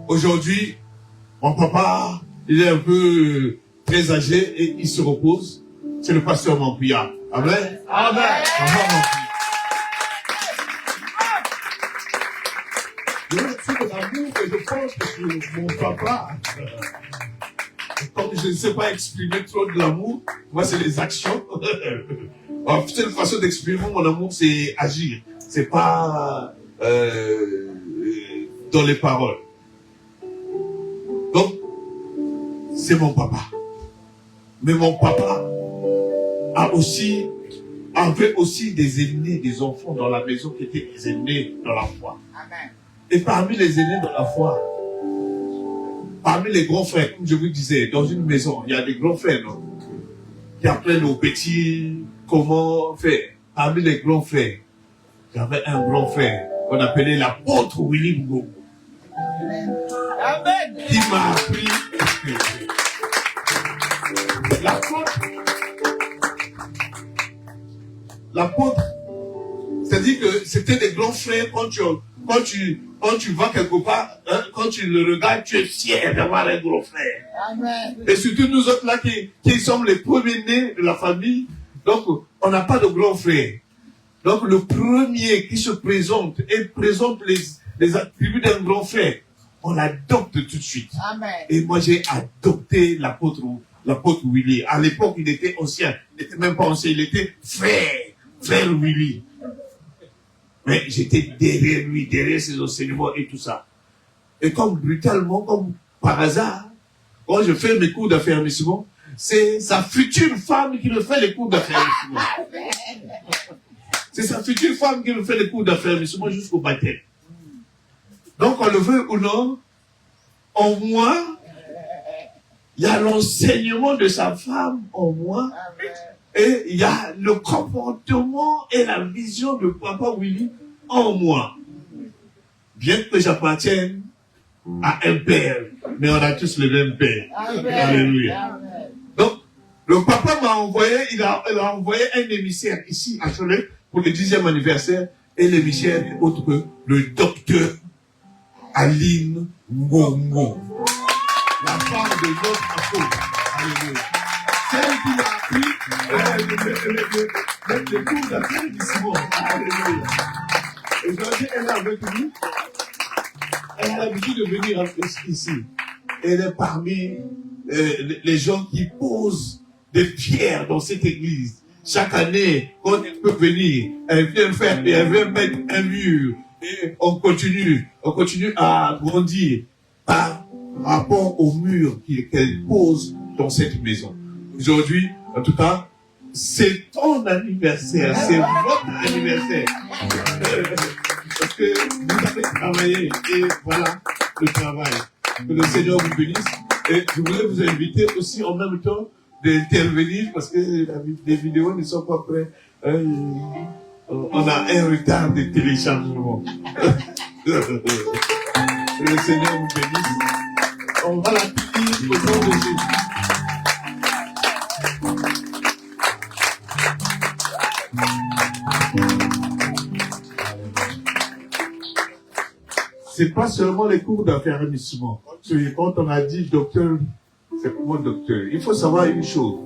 Aujourd'hui, mon papa, il est un peu très âgé et il se repose. C'est le pasteur Mampouya. Amen. Amen. C'est l'amour que je pense que mon papa, comme je ne sais pas exprimer trop de l'amour, moi c'est les actions. C'est une façon d'exprimer mon amour, c'est agir. C'est pas dans les paroles. Donc, c'est mon papa. Mais mon papa avait aussi des aînés, des enfants dans la maison qui étaient des aînés dans la foi. Amen. Et parmi les aînés dans la foi, parmi les grands frères, comme je vous disais, dans une maison, il y a des grands frères, non, qui apprennent aux petits comment faire. Parmi les grands frères, il y avait un grand frère qu'on appelait l'apôtre Willy Mbongo. Amen. Qui m'a appris l'apôtre, c'est-à-dire que c'était des grands frères. Quand tu vas quelque part, hein, quand tu le regardes, tu es fier d'avoir un grand frère. Amen. Et surtout nous autres là qui sommes les premiers nés de la famille, donc on n'a pas de grand frère. Donc le premier qui se présente et présente les attributs d'un grand frère, on l'adopte tout de suite. Amen. Et moi j'ai adopté l'apôtre Willy. À l'époque il était ancien, il n'était même pas ancien, il était frère Willy. Mais j'étais derrière lui, derrière ses enseignements et tout ça. Et comme brutalement, comme par hasard, quand je fais mes cours d'affermissement, c'est sa future femme qui me fait les cours d'affermissement. C'est sa future femme qui me fait les cours d'affermissement jusqu'au baptême. Donc, on le veut ou non, en moi, il y a l'enseignement de sa femme en moi, et il y a le comportement et la vision de Papa Willy en moi. Bien que j'appartienne à un père, mais on a tous le même père. Amen. Alléluia. Donc, le papa m'a envoyé, il a envoyé un émissaire ici à Cholet pour le 10e anniversaire, et l'émissaire n'est autre que le docteur Aline Ngongo, la femme de notre apôtre. Alléluia. Celle qui m'a appris le cours d'affermissement. Alléluia. Aujourd'hui, elle est avec nous. Elle a l'habitude de venir ici. Elle est parmi les gens qui posent des pierres dans cette église. Chaque année, quand elle peut venir, elle vient faire, et elle vient mettre un mur. Et on continue à grandir par rapport au mur qu'elle pose dans cette maison. Aujourd'hui, en tout cas, c'est ton anniversaire, c'est votre anniversaire. Parce que vous avez travaillé, et voilà le travail. Que le Seigneur vous bénisse. Et je voulais vous inviter aussi en même temps d'intervenir parce que les vidéos ne sont pas prêtes. On a un retard de téléchargement. Que le Seigneur vous bénisse. On va l'accueillir au nom de Jésus. C'est pas seulement les cours d'affermissement. Quand on a dit docteur, c'est pour moi docteur. Il faut savoir une chose.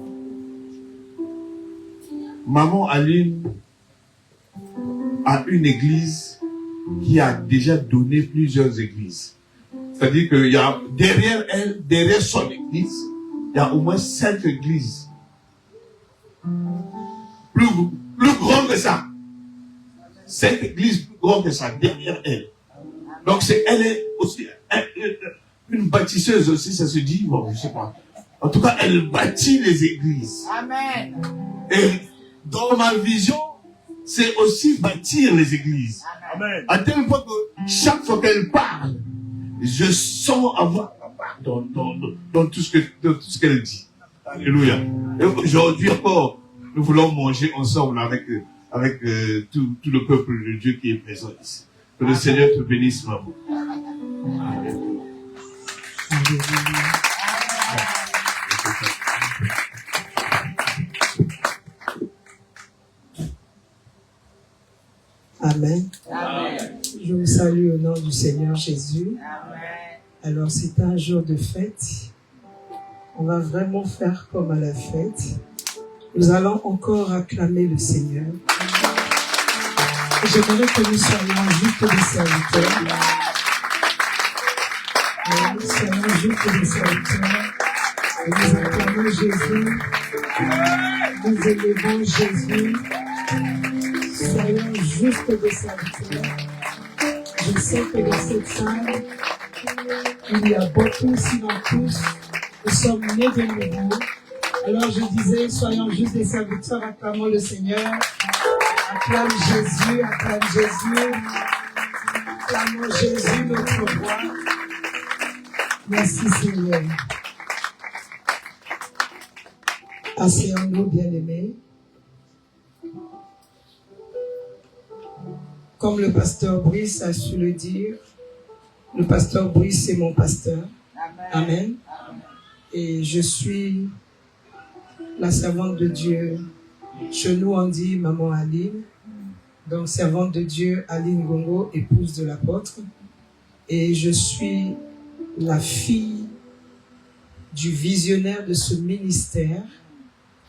Maman Aline a une église qui a déjà donné plusieurs églises. C'est-à-dire qu'il y a derrière elle, derrière son église, il y a au moins 5 églises. Plus grandes que ça. 5 églises plus grandes que ça derrière elle. Donc elle est aussi une bâtisseuse aussi, ça se dit, bon, je sais pas. En tout cas, elle bâtit les églises. Amen. Et dans ma vision, c'est aussi bâtir les églises. Amen. À tel point que chaque fois qu'elle parle, je sens avoir la part dans tout ce qu'elle dit. Alléluia. Et aujourd'hui encore, nous voulons manger ensemble avec tout le peuple de Dieu qui est présent ici. Que le Seigneur te bénisse, maman. Amen. Amen. Je vous salue au nom du Seigneur Jésus. Amen. Alors c'est un jour de fête. On va vraiment faire comme à la fête. Nous allons encore acclamer le Seigneur. J'aimerais que nous soyons juste des serviteurs. Nous soyons juste des serviteurs. Et nous acclamons Jésus. Nous élevons Jésus. Soyons juste des serviteurs. Je sais que dans cette salle, il y a beaucoup, sinon tous, nous sommes nés de nouveau. Alors je disais, soyons juste des serviteurs, acclamons le Seigneur. Acclame Jésus, acclame Jésus. Acclamons Jésus, notre roi. Merci Seigneur. Asseyons-nous, bien-aimés. Comme le pasteur Brice a su le dire, le pasteur Brice c'est mon pasteur. Amen. Et je suis la servante de Dieu. Chez nous on dit maman Aline. Donc servante de Dieu Aline Gongo, épouse de l'apôtre. Et je suis la fille du visionnaire de ce ministère,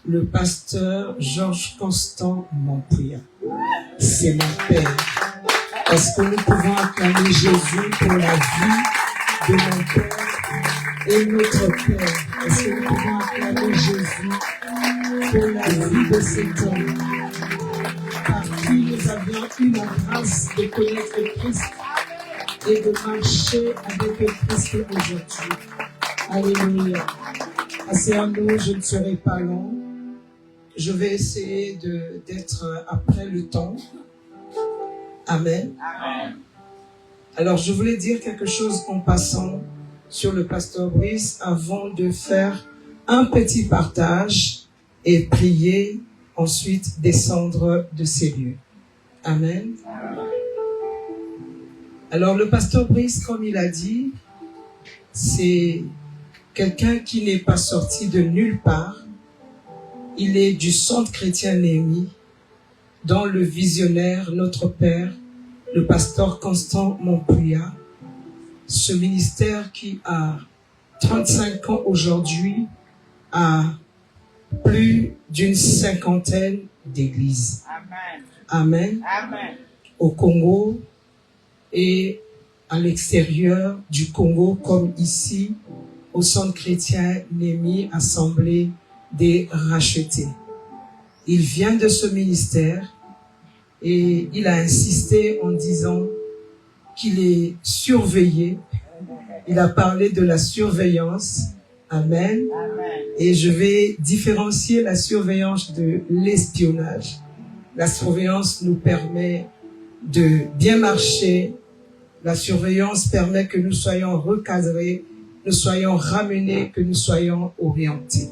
le pasteur Georges Constant Montpouillat. C'est mon père. Est-ce que nous pouvons acclamer Jésus pour la vie de mon père et notre père? Est-ce que nous pouvons acclamer Jésus pour la vie de cet homme par qui nous avions eu la grâce de connaître Christ et de marcher avec Christ aujourd'hui? Alléluia. Asseyons-nous, je ne serai pas long. Je vais essayer d'être après le temps. Amen. Amen. Alors, je voulais dire quelque chose en passant sur le pasteur Brice avant de faire un petit partage et prier, ensuite descendre de ces lieux. Amen. Amen. Alors, le pasteur Brice, comme il a dit, c'est quelqu'un qui n'est pas sorti de nulle part. Il est du Centre chrétien Néhémie, dont le visionnaire, notre père, le pasteur Constant Montpouillat, ce ministère qui a 35 ans aujourd'hui, a plus d'une 50aine d'églises. Amen. Amen. Au Congo et à l'extérieur du Congo, comme ici, au Centre chrétien Néhémie, Assemblée des rachetés. Il vient de ce ministère et il a insisté en disant qu'il est surveillé. Il a parlé de la surveillance. Amen. Et je vais différencier la surveillance de l'espionnage. La surveillance nous permet de bien marcher. La surveillance permet que nous soyons recadrés, nous soyons ramenés, que nous soyons orientés.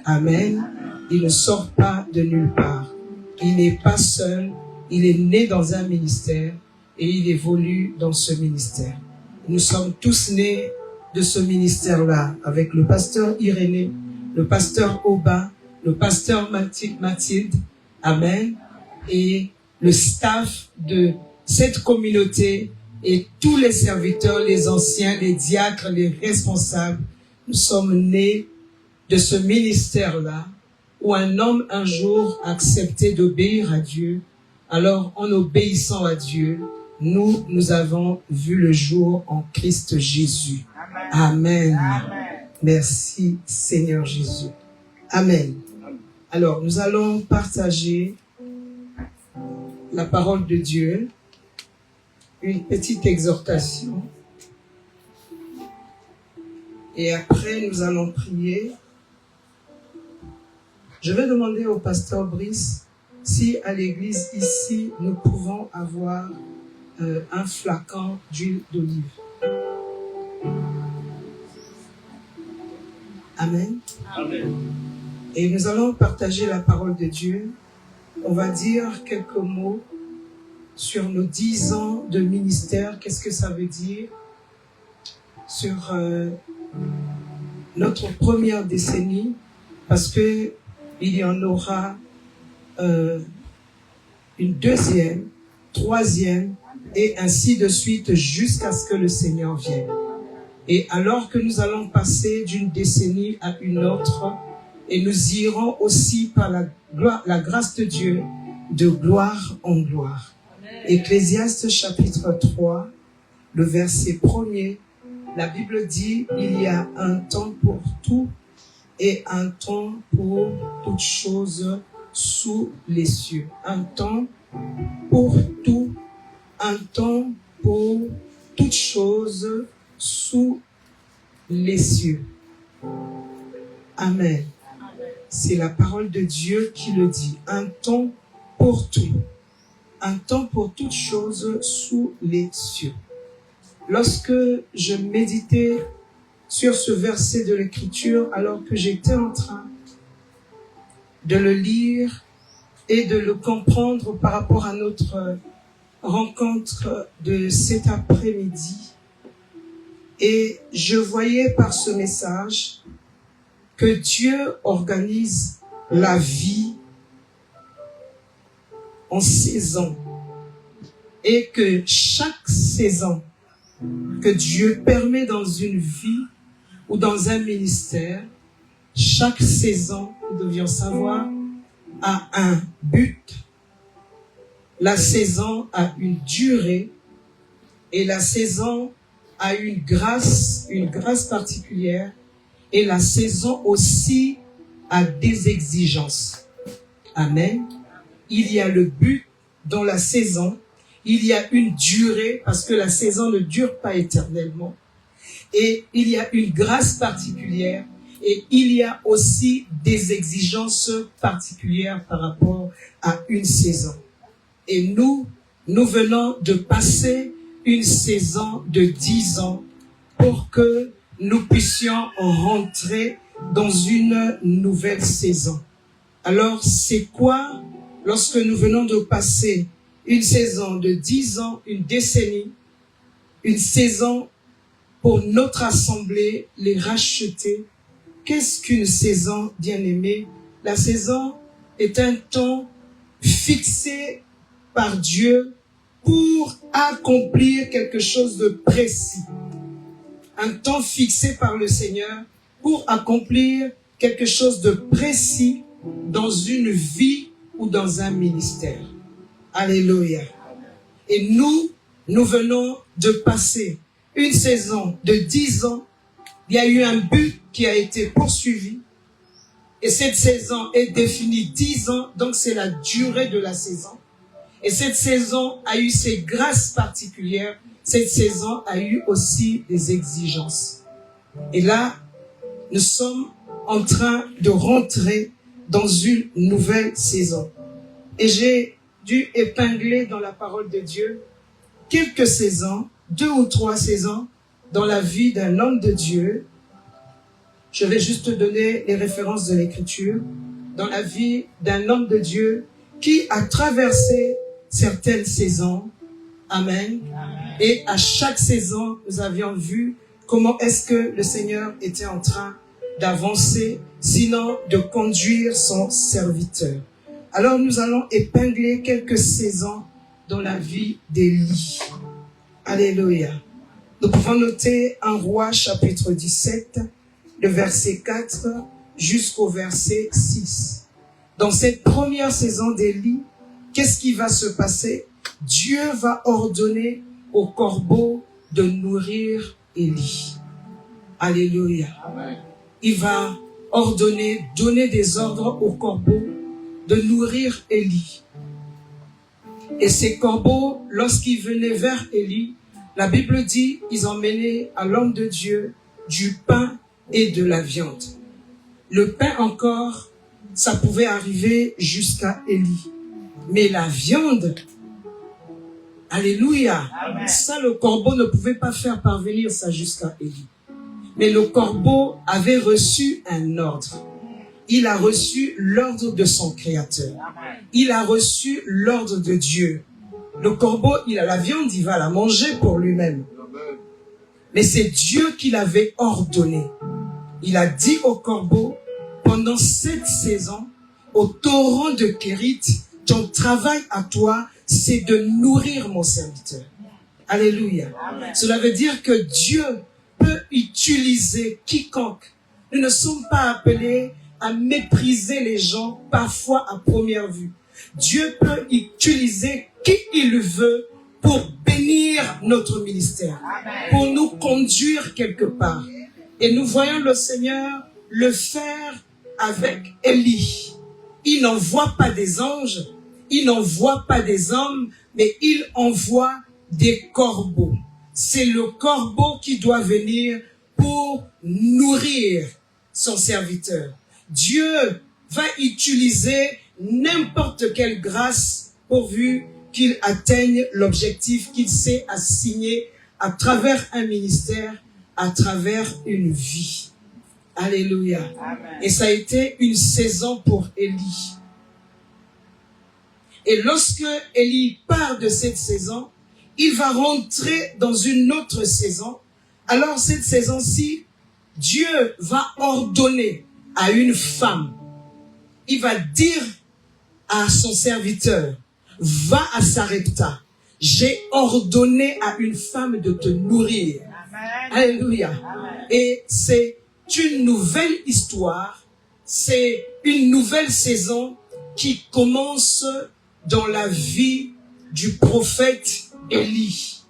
Amen. Il ne sort pas de nulle part. Il n'est pas seul. Il est né dans un ministère et il évolue dans ce ministère. Nous sommes tous nés de ce ministère-là avec le pasteur Irénée, le pasteur Oba, le pasteur Mathilde. Amen. Et le staff de cette communauté et tous les serviteurs, les anciens, les diacres, les responsables. Nous sommes nés de ce ministère-là, où un homme un jour a accepté d'obéir à Dieu. Alors, en obéissant à Dieu, nous avons vu le jour en Christ Jésus. Amen. Amen. Merci Seigneur Jésus. Amen. Alors, nous allons partager la parole de Dieu, une petite exhortation. Et après, nous allons prier. Je vais demander au pasteur Brice si à l'église ici, nous pouvons avoir un flacon d'huile d'olive. Amen. Amen. Et nous allons partager la parole de Dieu. On va dire quelques mots sur nos 10 ans de ministère. Qu'est-ce que ça veut dire? Sur notre première décennie, parce que il y en aura une deuxième, troisième, et ainsi de suite jusqu'à ce que le Seigneur vienne. Et alors que nous allons passer d'une décennie à une autre, et nous irons aussi par la grâce de Dieu, de gloire en gloire. Ecclésiaste chapitre 3, le verset 1er, la Bible dit, il y a un temps pour tout et un temps pour toutes choses sous les cieux. Un temps pour tout, un temps pour toutes choses sous les cieux. Amen. C'est la parole de Dieu qui le dit. Un temps pour tout. Un temps pour toutes choses sous les cieux. Lorsque je méditais sur ce verset de l'Écriture, alors que j'étais en train de le lire et de le comprendre par rapport à notre rencontre de cet après-midi, et je voyais par ce message que Dieu organise la vie en saisons et que chaque saison que Dieu permet dans une vie ou dans un ministère, chaque saison, nous devions savoir, a un but. La saison a une durée et la saison a une grâce particulière et la saison aussi a des exigences. Amen. Il y a le but dans la saison, il y a une durée parce que la saison ne dure pas éternellement et il y a une grâce particulière et il y a aussi des exigences particulières par rapport à une saison. Et nous venons de passer une saison de 10 ans pour que nous puissions rentrer dans une nouvelle saison. Alors, c'est quoi lorsque nous venons de passer une saison de 10 ans, une décennie, une saison pour notre assemblée, les racheter? Qu'est-ce qu'une saison, bien-aimée? La saison est un temps fixé par Dieu pour accomplir quelque chose de précis. Un temps fixé par le Seigneur pour accomplir quelque chose de précis dans une vie ou dans un ministère. Alléluia. Et nous venons de passer une saison de 10 ans. Il y a eu un but qui a été poursuivi. Et cette saison est définie 10 ans, donc c'est la durée de la saison. Et cette saison a eu ses grâces particulières. Cette saison a eu aussi des exigences. Et là, nous sommes en train de rentrer dans une nouvelle saison. Et j'ai dû épingler dans la parole de Dieu quelques saisons, 2 ou 3 saisons dans la vie d'un homme de Dieu. Je vais juste te donner les références de l'Écriture. Dans la vie d'un homme de Dieu qui a traversé certaines saisons. Amen. Et à chaque saison, nous avions vu comment est-ce que le Seigneur était en train d'avancer, sinon de conduire son serviteur. Alors nous allons épingler quelques saisons dans la vie d'Élie. Alléluia. Nous pouvons noter un Roi chapitre 17, le verset 4 jusqu'au verset 6. Dans cette première saison d'Élie, qu'est-ce qui va se passer? Dieu va ordonner au corbeau de nourrir Élie. Alléluia. Amen. Il va ordonner, donner des ordres au corbeau de nourrir Élie. Et ces corbeaux, lorsqu'ils venaient vers Élie, la Bible dit, ils emmenaient à l'homme de Dieu du pain et de la viande. Le pain encore, ça pouvait arriver jusqu'à Élie. Mais la viande, alléluia, amen. Ça le corbeau ne pouvait pas faire parvenir ça jusqu'à Élie. Mais le corbeau avait reçu un ordre. Il a reçu l'ordre de son Créateur. Il a reçu l'ordre de Dieu. Le corbeau, il a la viande, il va la manger pour lui-même. Mais c'est Dieu qui l'avait ordonné. Il a dit au corbeau, pendant cette saison, au torrent de Kérit, ton travail à toi, c'est de nourrir mon serviteur. Alléluia. Amen. Cela veut dire que Dieu peut utiliser quiconque. Nous ne sommes pas appelés à mépriser les gens, parfois à première vue. Dieu peut utiliser qui il veut pour bénir notre ministère, pour nous conduire quelque part. Et nous voyons le Seigneur le faire avec Élie. Il n'envoie pas des anges, il n'envoie pas des hommes, mais il envoie des corbeaux. C'est le corbeau qui doit venir pour nourrir son serviteur. Dieu va utiliser n'importe quelle grâce pourvu qu'il atteigne l'objectif qu'il s'est assigné à travers un ministère, à travers une vie. Alléluia. Amen. Et ça a été une saison pour Élie. Et lorsque Élie part de cette saison, il va rentrer dans une autre saison. Alors cette saison-ci, Dieu va ordonner à une femme. Il va dire à son serviteur, va à Sarepta. J'ai ordonné à une femme de te nourrir. Amen. Alléluia. Amen. Et c'est une nouvelle histoire. C'est une nouvelle saison qui commence dans la vie du prophète Élie.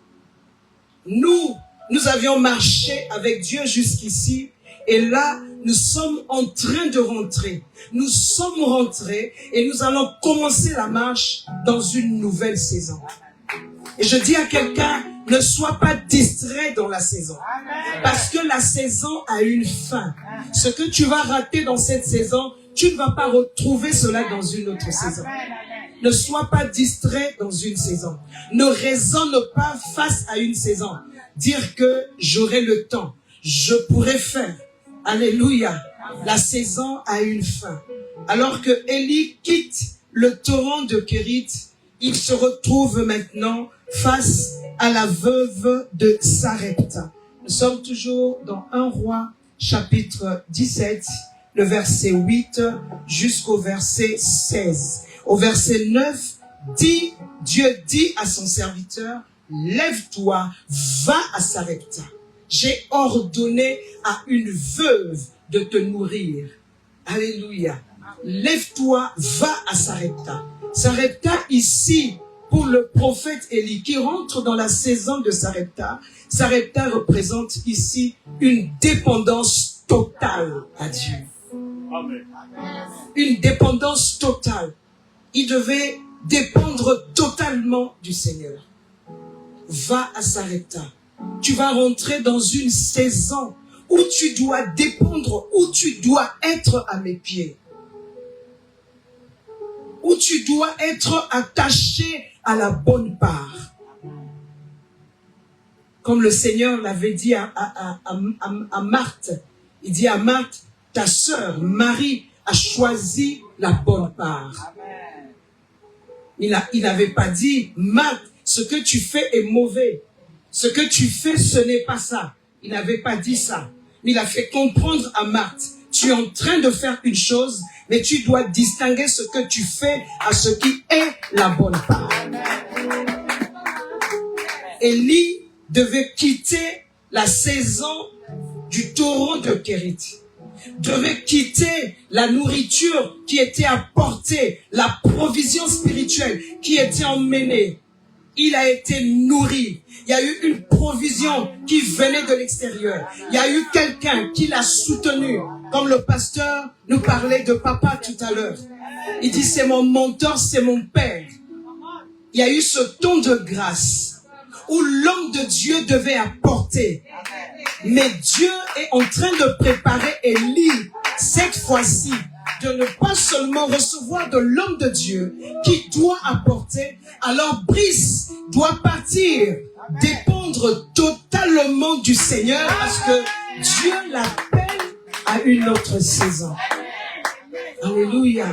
Nous avions marché avec Dieu jusqu'ici. Et là, nous sommes en train de rentrer. Nous sommes rentrés et nous allons commencer la marche dans une nouvelle saison. Et je dis à quelqu'un, ne sois pas distrait dans la saison. Parce que la saison a une fin. Ce que tu vas rater dans cette saison, tu ne vas pas retrouver cela dans une autre saison. Ne sois pas distrait dans une saison. Ne raisonne pas face à une saison. Dire que j'aurai le temps, je pourrai faire. Alléluia. La saison a une fin. Alors que Élie quitte le torrent de Kérit, il se retrouve maintenant face à la veuve de Sarepta. Nous sommes toujours dans 1 Roi, chapitre 17, le verset 8 jusqu'au verset 16. Au verset 9, Dieu dit à son serviteur, lève-toi, va à Sarepta. J'ai ordonné à une veuve de te nourrir. Alléluia. Lève-toi, va à Sarepta. Sarepta ici, pour le prophète Élie, qui rentre dans la saison de Sarepta, Sarepta représente ici une dépendance totale à Dieu. Amen. Une dépendance totale. Il devait dépendre totalement du Seigneur. Va à Sarepta. Tu vas rentrer dans une saison où tu dois dépendre, où tu dois être à mes pieds. Où tu dois être attaché à la bonne part. Comme le Seigneur l'avait dit à Marthe. Il dit à Marthe, ta sœur Marie a choisi la bonne part. Il n'avait pas dit, Marthe, ce que tu fais est mauvais. Ce que tu fais, ce n'est pas ça. Il n'avait pas dit ça. Mais il a fait comprendre à Marthe, tu es en train de faire une chose, mais tu dois distinguer ce que tu fais à ce qui est la bonne part. Élie devait quitter la saison du torrent de Kérit. Devait quitter la nourriture qui était apportée, la provision spirituelle qui était emmenée. Il a été nourri. Il y a eu une provision qui venait de l'extérieur. Il y a eu quelqu'un qui l'a soutenu. Comme le pasteur nous parlait de papa tout à l'heure. Il dit, c'est mon mentor, c'est mon père. Il y a eu ce ton de grâce où l'homme de Dieu devait apporter. Mais Dieu est en train de préparer Élie, cette fois-ci, de ne pas seulement recevoir de l'homme de Dieu qui doit apporter, alors Brice doit partir, dépendre totalement du Seigneur parce que Dieu l'appelle à une autre saison. Alléluia.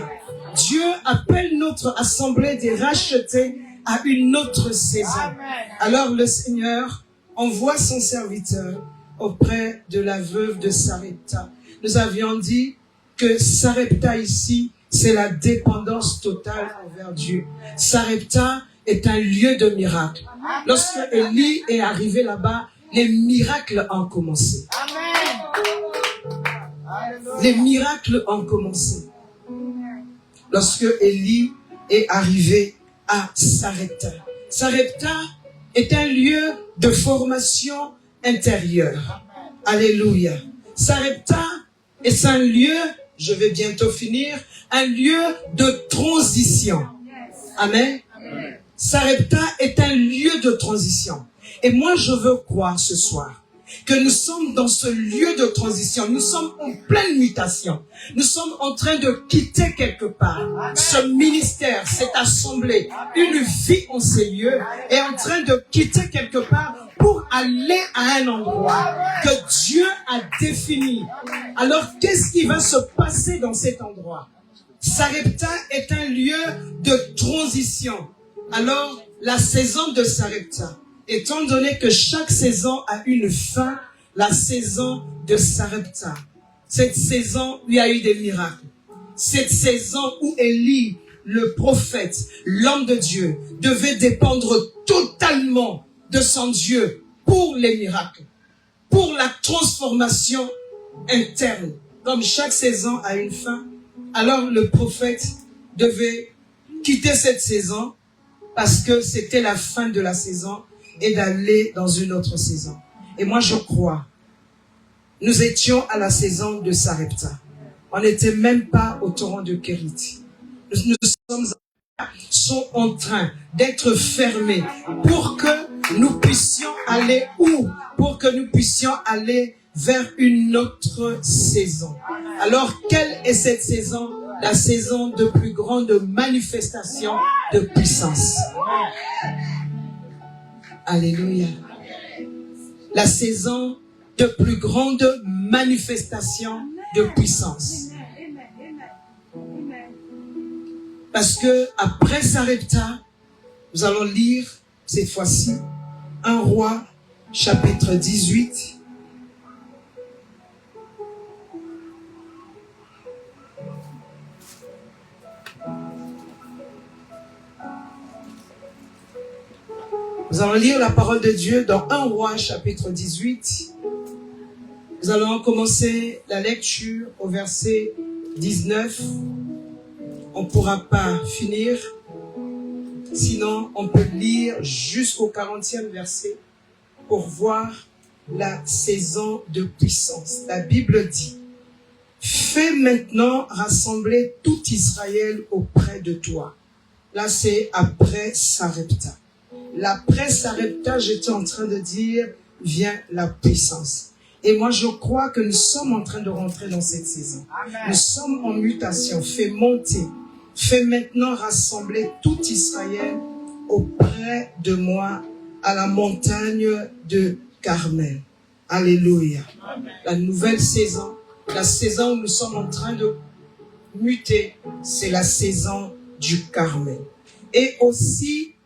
Dieu appelle notre assemblée des rachetés à une autre saison. Alors le Seigneur envoie son serviteur auprès de la veuve de Sarepta. Nous avions dit que Sarepta ici, c'est la dépendance totale envers Dieu. Sarepta est un lieu de miracle. Lorsque Élie est arrivé là-bas, les miracles ont commencé. Les miracles ont commencé lorsque Élie est arrivé à Sarepta. Sarepta est un lieu de formation intérieure. Alléluia. Sarepta est un lieu, je vais bientôt finir, un lieu de transition. Amen. Sarepta est un lieu de transition. Et moi, je veux croire ce soir que nous sommes dans ce lieu de transition. Nous sommes en pleine mutation. Nous sommes en train de quitter quelque part ce ministère, cette assemblée. Une vie en ces lieux est en train de quitter quelque part pour aller à un endroit que Dieu a défini. Alors, qu'est-ce qui va se passer dans cet endroit? Sarepta est un lieu de transition. Alors, la saison de Sarepta, étant donné que chaque saison a une fin, la saison de Sarepta, cette saison où il y a eu des miracles, cette saison où Élie, le prophète, l'homme de Dieu, devait dépendre totalement de son Dieu pour les miracles, pour la transformation interne. Comme chaque saison a une fin, alors le prophète devait quitter cette saison parce que c'était la fin de la saison et d'aller dans une autre saison. Et moi, je crois, nous étions à la saison de Sarepta. On n'était même pas au torrent de Kérit. Nous sommes en train d'être fermés pour que nous puissions aller où? Pour que nous puissions aller vers une autre saison. Alors, quelle est cette saison? La saison de plus grande manifestation de puissance. Alléluia. La saison de plus grande manifestation de puissance. Parce que après Sarepta, nous allons lire cette fois-ci 1 Roi chapitre 18. Nous allons lire la parole de Dieu dans 1 Roi chapitre 18. Nous allons commencer la lecture au verset 19. On ne pourra pas finir. Sinon, on peut lire jusqu'au 40e verset pour voir la saison de puissance. La Bible dit: fais maintenant rassembler tout Israël auprès de toi. Là, c'est après Sarepta. L'après Sarepta, j'étais en train de dire, vient la puissance. Et moi, je crois que nous sommes en train de rentrer dans cette saison. Amen. Nous sommes en mutation. Fais monter. Fais maintenant rassembler tout Israël auprès de moi à la montagne de Carmel. Alléluia. Amen. La nouvelle saison, la saison où nous sommes en train de muter, c'est la saison du Carmel. Et aussi,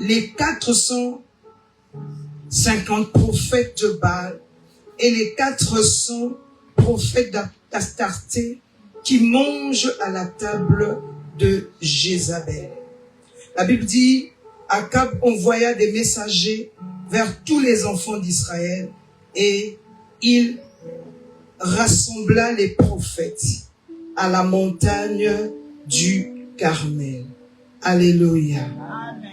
les 450 prophètes de Baal et les 400 prophètes d'Astarté qui mangent à la table de Jézabel. La Bible dit, Akab envoya des messagers vers tous les enfants d'Israël et il rassembla les prophètes à la montagne du Carmel. Alléluia. Amen.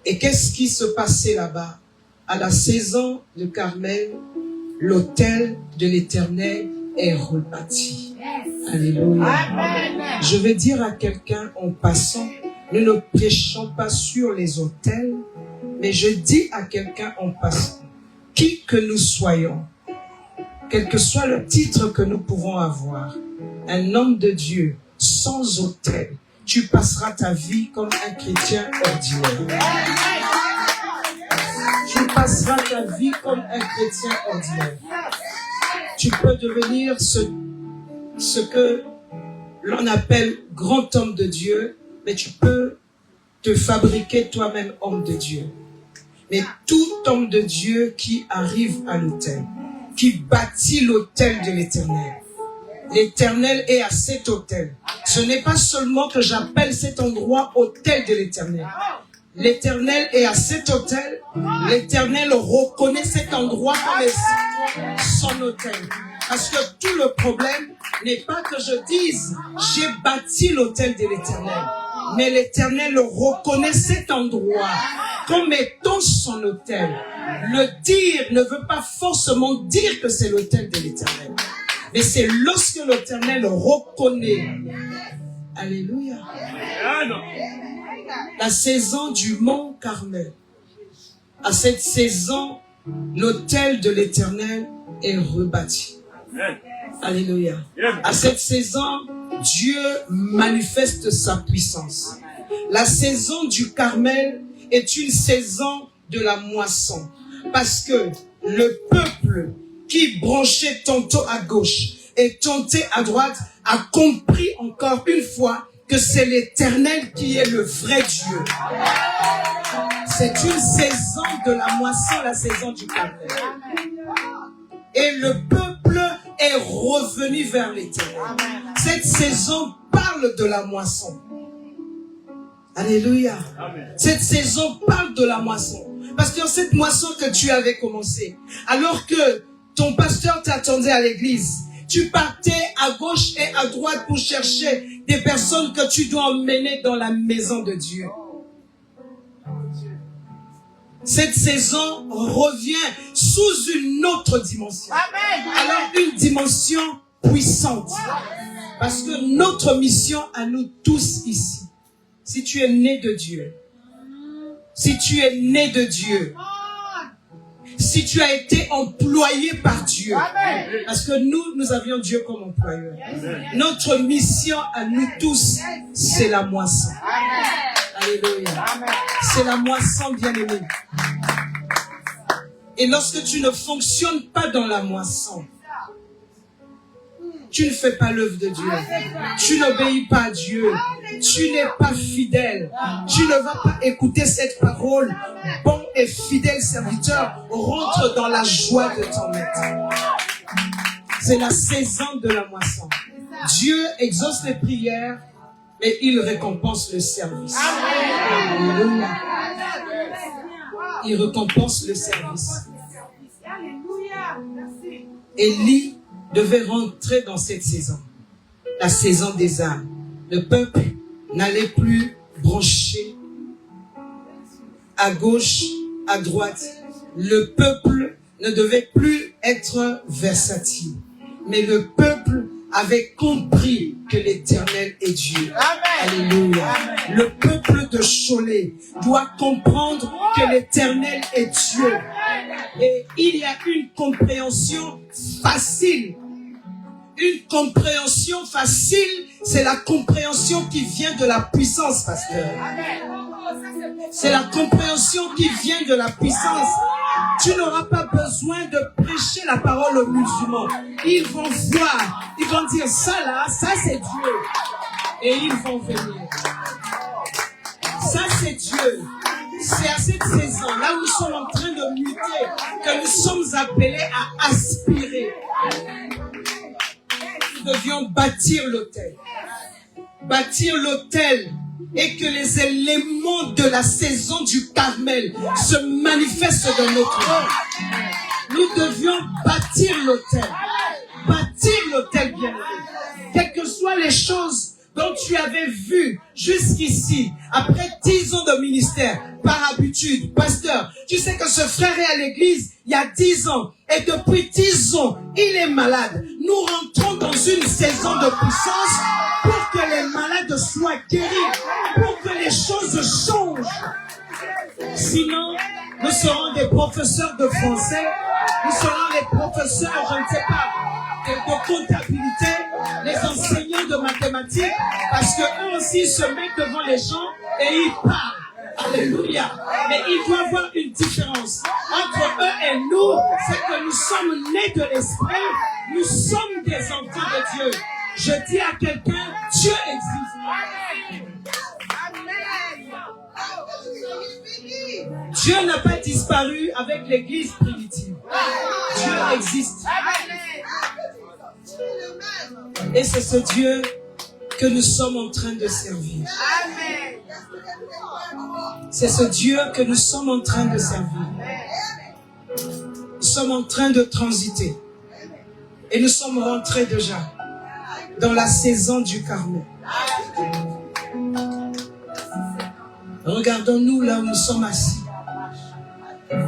Et qu'est-ce qui se passait là-bas? À la saison de Carmel, l'autel de l'Éternel est rebâti. Yes. Alléluia. Amen. Je vais dire à quelqu'un en passant, nous ne prêchons pas sur les autels, mais je dis à quelqu'un en passant, qui que nous soyons, quel que soit le titre que nous pouvons avoir, un homme de Dieu sans autel, tu passeras ta vie comme un chrétien ordinaire. Tu passeras ta vie comme un chrétien ordinaire. Tu peux devenir ce que l'on appelle grand homme de Dieu, mais tu peux te fabriquer toi-même homme de Dieu. Mais tout homme de Dieu qui arrive à l'autel, qui bâtit l'autel de l'Éternel, l'Éternel est à cet autel. Ce n'est pas seulement que j'appelle cet endroit autel de l'Éternel. L'Éternel est à cet autel. L'Éternel reconnaît cet endroit comme son autel. Parce que tout le problème n'est pas que je dise « j'ai bâti l'autel de l'Éternel ». Mais l'Éternel reconnaît cet endroit comme étant son autel. Le dire ne veut pas forcément dire que c'est l'autel de l'Éternel. Mais c'est lorsque l'Éternel reconnaît. Alléluia. La saison du mont Carmel. À cette saison, l'autel de l'Éternel est rebâti. Alléluia. À cette saison, Dieu manifeste sa puissance. La saison du Carmel est une saison de la moisson. Parce que le peuple qui branchait tantôt à gauche et tantôt à droite a compris encore une fois que c'est l'Éternel qui est le vrai Dieu. C'est une saison de la moisson, la saison du Carmel. Et le peuple est revenu vers l'Éternel. Cette saison parle de la moisson. Alléluia. Cette saison parle de la moisson. Parce que dans cette moisson que tu avais commencé, alors que ton pasteur t'attendait à l'église, tu partais à gauche et à droite pour chercher des personnes que tu dois emmener dans la maison de Dieu. Cette saison revient sous une autre dimension. Alors une dimension puissante. Parce que notre mission à nous tous ici, si tu es né de Dieu, si tu es né de Dieu, si tu as été employé par Dieu, parce que nous avions Dieu comme employeur. Notre mission à nous tous, c'est la moisson. Alléluia. C'est la moisson, bien-aimée. Et lorsque tu ne fonctionnes pas dans la moisson, tu ne fais pas l'œuvre de Dieu. Tu n'obéis pas à Dieu. Tu n'es pas fidèle. Tu ne vas pas écouter cette parole. Bon et fidèle serviteur, rentre dans la joie de ton maître. C'est la saison de la moisson. Dieu exauce les prières, mais il récompense le service. Alléluia. Il récompense le service. Élie devait rentrer dans cette saison, la saison des âmes. Le peuple n'allait plus brancher à gauche, à droite. Le peuple ne devait plus être versatile. Mais le peuple avait compris que l'Éternel est Dieu. Alléluia. Le peuple de Cholet doit comprendre que l'Éternel est Dieu. Et il y a une compréhension facile. Une compréhension facile, c'est la compréhension qui vient de la puissance, pasteur. C'est la compréhension qui vient de la puissance. Tu n'auras pas besoin de prêcher la parole aux musulmans. Ils vont voir, ils vont dire ça là, ça c'est Dieu. Et ils vont venir. Ça c'est Dieu. C'est à cette saison, là où nous sommes en train de muter, que nous sommes appelés à aspirer. Nous devions bâtir l'autel. Bâtir l'autel et que les éléments de la saison du Carmel se manifestent dans notre vie. Nous devions bâtir l'autel. Bâtir l'autel, bien-aimé. Quelles que soient les choses dont tu avais vu jusqu'ici, après 10 ans de ministère, par habitude, pasteur, tu sais que ce frère est à l'église il y a 10 ans, et depuis 10 ans, il est malade. Nous rentrons dans une saison de puissance pour que les malades soient guéris, pour que les choses changent. Sinon, nous serons des professeurs de français, nous serons les professeurs, je ne sais pas, de comptabilité, les enseignants de mathématiques, parce qu'eux aussi se mettent devant les gens et ils parlent. Alléluia. Mais il doit y avoir une différence entre eux et nous, c'est que nous sommes nés de l'esprit, nous sommes des enfants de Dieu. Je dis à quelqu'un, Dieu existe. Dieu n'a pas disparu avec l'église primitive. Dieu existe. Et c'est ce Dieu que nous sommes en train de servir. C'est ce Dieu que nous sommes en train de servir. Nous sommes en train de transiter. Et nous sommes rentrés déjà dans la saison du Carmel. Regardons-nous là où nous sommes assis.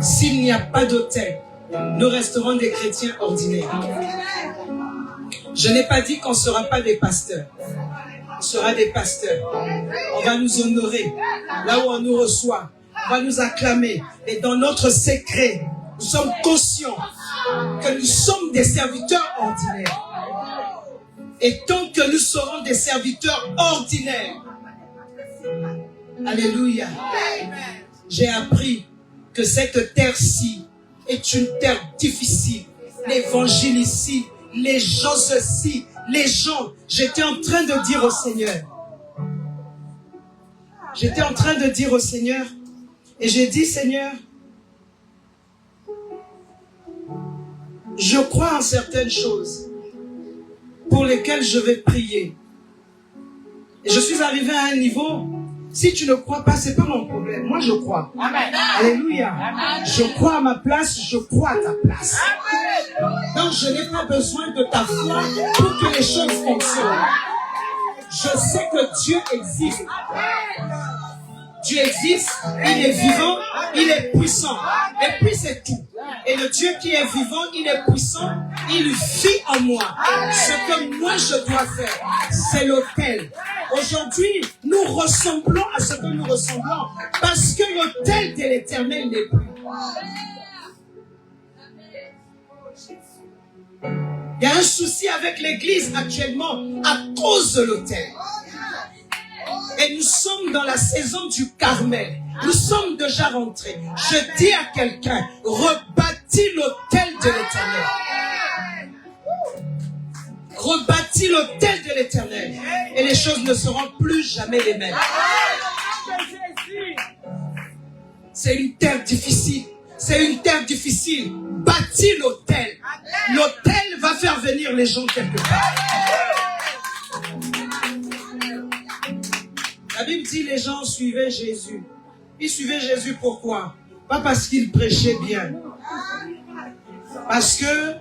S'il n'y a pas d'autel, nous resterons des chrétiens ordinaires. Je n'ai pas dit qu'on ne sera pas des pasteurs. On sera des pasteurs. On va nous honorer là où on nous reçoit. On va nous acclamer. Et dans notre secret, nous sommes conscients que nous sommes des serviteurs ordinaires. Et tant que nous serons des serviteurs ordinaires, alléluia, j'ai appris que cette terre-ci est une terre difficile. L'évangile ici, les gens ceci, les gens, j'étais en train de dire au Seigneur, et j'ai dit, Seigneur, je crois en certaines choses pour lesquelles je vais prier. Et je suis arrivé à un niveau, si tu ne crois pas, c'est pas mon problème. Moi, je crois. Amen. Alléluia. Amen. Je crois à ma place, je crois à ta place. Amen. Donc, je n'ai pas besoin de ta foi pour que les choses fonctionnent. Je sais que Dieu existe. Dieu existe, il est vivant, il est puissant. Et puis c'est tout. Et le Dieu qui est vivant, il est puissant, il vit en moi. Ce que moi je dois faire, c'est l'autel. Aujourd'hui, nous ressemblons à ce que nous ressemblons parce que l'autel de l'Éternel n'est plus. Il y a un souci avec l'Église actuellement à cause de l'autel. Et nous sommes dans la saison du Carmel. Nous sommes déjà rentrés. Je dis à quelqu'un, rebâtis l'autel de l'Éternel. Rebâtis l'autel de l'Éternel. Et les choses ne seront plus jamais les mêmes. C'est une terre difficile. C'est une terre difficile. Bâtis l'autel. L'autel va faire venir les gens quelque part. La Bible dit les gens suivaient Jésus. Ils suivaient Jésus pourquoi? Pas parce qu'il prêchait bien. Parce que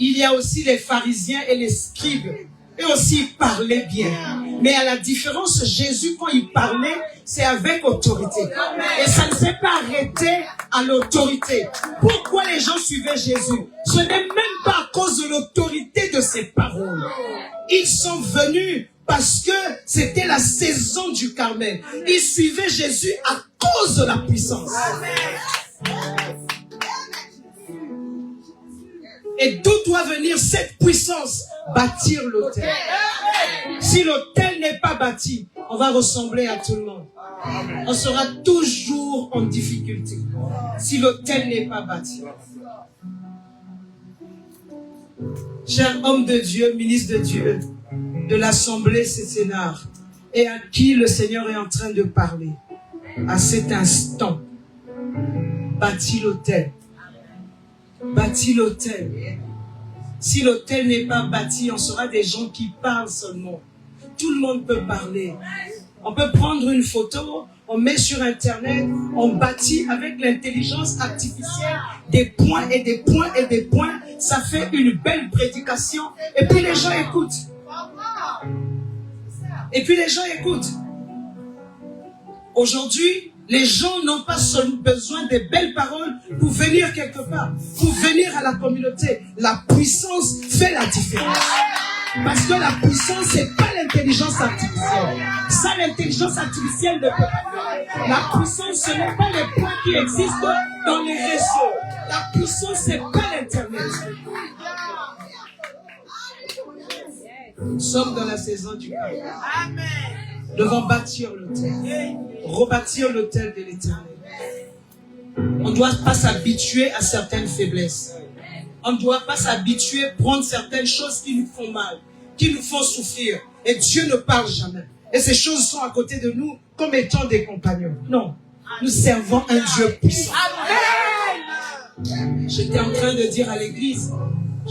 il y a aussi les pharisiens et les scribes. Eux aussi ils parlaient bien. Mais à la différence, Jésus quand il parlait, c'est avec autorité. Et ça ne s'est pas arrêté à l'autorité. Pourquoi les gens suivaient Jésus? Ce n'est même pas à cause de l'autorité de ses paroles. Ils sont venus parce que c'était la saison du Carmel. Ils suivaient Jésus à cause de la puissance. Et d'où doit venir cette puissance? Bâtir l'autel. Si l'autel n'est pas bâti, on va ressembler à tout le monde. On sera toujours en difficulté. Si l'autel n'est pas bâti. Cher homme de Dieu, ministre de Dieu, de l'Assemblée Césénard, et à qui le Seigneur est en train de parler, à cet instant, bâtis l'autel. Bâtis l'autel. Si l'autel n'est pas bâti, on sera des gens qui parlent seulement. Tout le monde peut parler. On peut prendre une photo, on met sur Internet, on bâtit avec l'intelligence artificielle des points et des points et des points. Ça fait une belle prédication. Et puis les gens écoutent. Et puis les gens écoutent. Aujourd'hui, les gens n'ont pas seulement besoin de belles paroles pour venir quelque part, pour venir à la communauté. La puissance fait la différence. Parce que la puissance, c'est pas l'intelligence artificielle. Ça, l'intelligence artificielle ne peut pas faire. La puissance, ce n'est pas les points qui existent dans les réseaux. La puissance, c'est pas l'Internet. Nous sommes dans la saison du Carmel. Nous devons bâtir l'autel. Rebâtir l'autel de l'Éternel. On ne doit pas s'habituer à certaines faiblesses. On ne doit pas s'habituer à prendre certaines choses qui nous font mal, qui nous font souffrir. Et Dieu ne parle jamais. Et ces choses sont à côté de nous comme étant des compagnons. Non. Nous servons un Dieu puissant. J'étais en train de dire à l'église,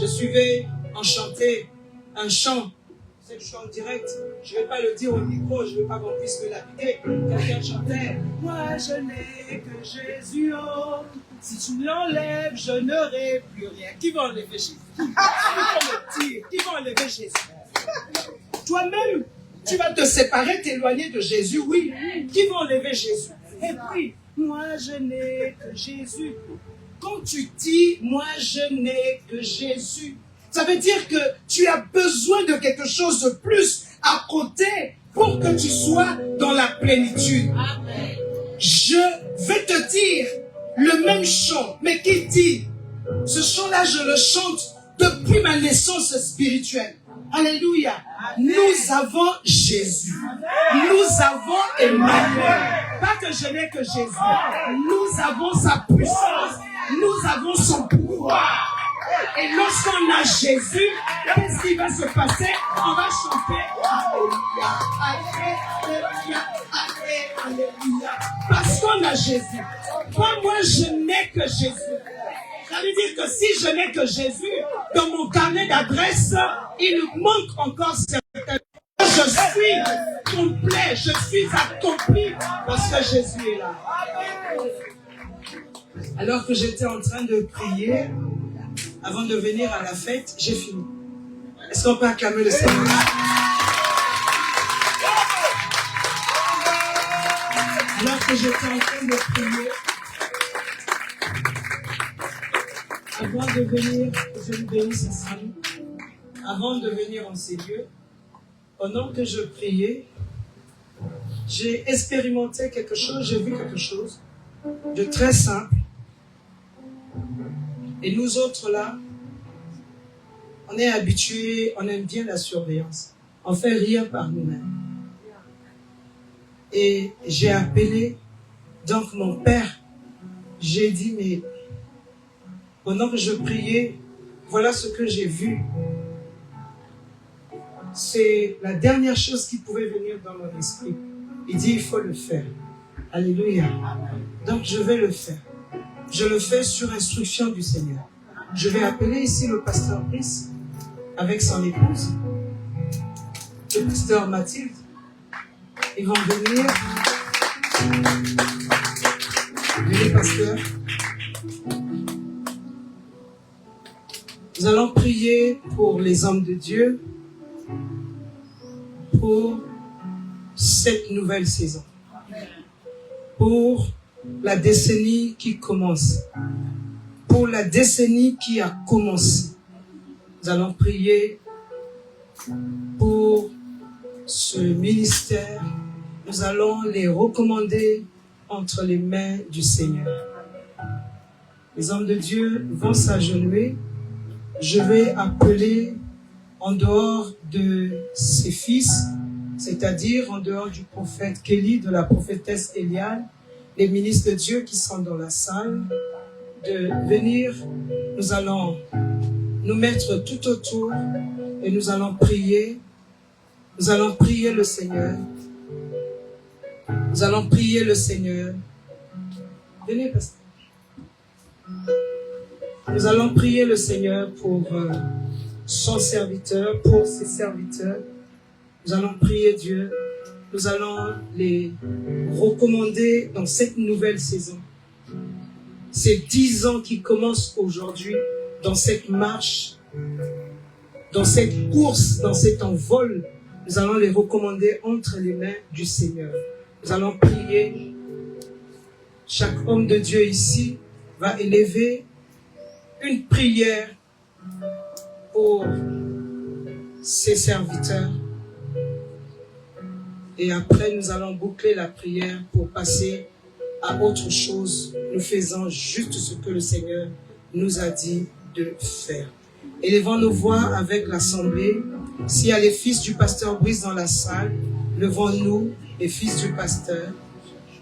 je suivais chanter un chant. C'est le chant en direct. Je ne vais pas le dire au micro, je ne veux pas qu'on puisse me lapider. Quelqu'un chantait. Moi je n'ai que Jésus, oh, Si tu me l'enlèves, je n'aurai plus rien. Qui va enlever Jésus? Qui va me dire? Qui va enlever Jésus? Toi-même, tu vas te séparer, t'éloigner de Jésus, oui. Qui va enlever Jésus? Et puis, moi je n'ai que Jésus. Quand tu dis, moi je n'ai que Jésus, ça veut dire que tu as besoin de quelque chose de plus à côté pour que tu sois dans la plénitude. Amen. Je vais te dire le même chant, mais qui dit, ce chant-là, je le chante depuis ma naissance spirituelle. Alléluia. Amen. Nous avons Jésus. Amen. Nous avons Emmanuel. Pas que je n'ai que Jésus. Nous avons sa puissance. Nous avons son pouvoir. Et lorsqu'on a Jésus, qu'est-ce qui va se passer? On va chanter Alléluia, Alléluia, Alléluia, Alléluia. Parce qu'on a Jésus. Moi, je n'ai que Jésus. Ça veut dire que si je n'ai que Jésus, dans mon carnet d'adresse, il manque encore certaines. Je suis complet, je suis accompli parce que Jésus est là. Alors que j'étais en train de prier, avant de venir à la fête, j'ai fini. Est-ce qu'on peut acclamer le Seigneur? Alors que j'étais en train de prier, avant de venir, je vous bénisse ensemble, avant de venir en ces lieux, pendant que je priais, j'ai expérimenté quelque chose, j'ai vu quelque chose de très simple. Et nous autres là, on est habitués, on aime bien la surveillance. On fait rien par nous-mêmes. Et j'ai appelé donc mon père. J'ai dit, mais pendant que je priais, voilà ce que j'ai vu. C'est la dernière chose qui pouvait venir dans mon esprit. Il dit, il faut le faire. Alléluia. Donc je vais le faire. Je le fais sur instruction du Seigneur. Je vais appeler ici le pasteur Brice avec son épouse, le pasteur Mathilde. Ils vont venir. Venez, pasteur. Nous allons prier pour les hommes de Dieu, pour cette nouvelle saison, pour la décennie qui commence, pour la décennie qui a commencé. Nous allons prier pour ce ministère. Nous allons les recommander entre les mains du Seigneur. Les hommes de Dieu vont s'agenouiller. Je vais appeler en dehors de ses fils, c'est-à-dire en dehors du prophète Kelly, de la prophétesse Eliane, les ministres de Dieu qui sont dans la salle, de venir. Nous allons nous mettre tout autour et nous allons prier. Nous allons prier le Seigneur. Nous allons prier le Seigneur. Venez, pasteur. Nous allons prier le Seigneur pour son serviteur, pour ses serviteurs. Nous allons prier Dieu. Nous allons les recommander dans cette nouvelle saison. Ces 10 ans qui commencent aujourd'hui, dans cette marche, dans cette course, dans cet envol, nous allons les recommander entre les mains du Seigneur. Nous allons prier. Chaque homme de Dieu ici va élever une prière pour ses serviteurs. Et après, nous allons boucler la prière pour passer à autre chose. Nous faisons juste ce que le Seigneur nous a dit de faire. Élevons nos voix avec l'assemblée. S'il y a les fils du pasteur Brice dans la salle, levons-nous, les fils du pasteur.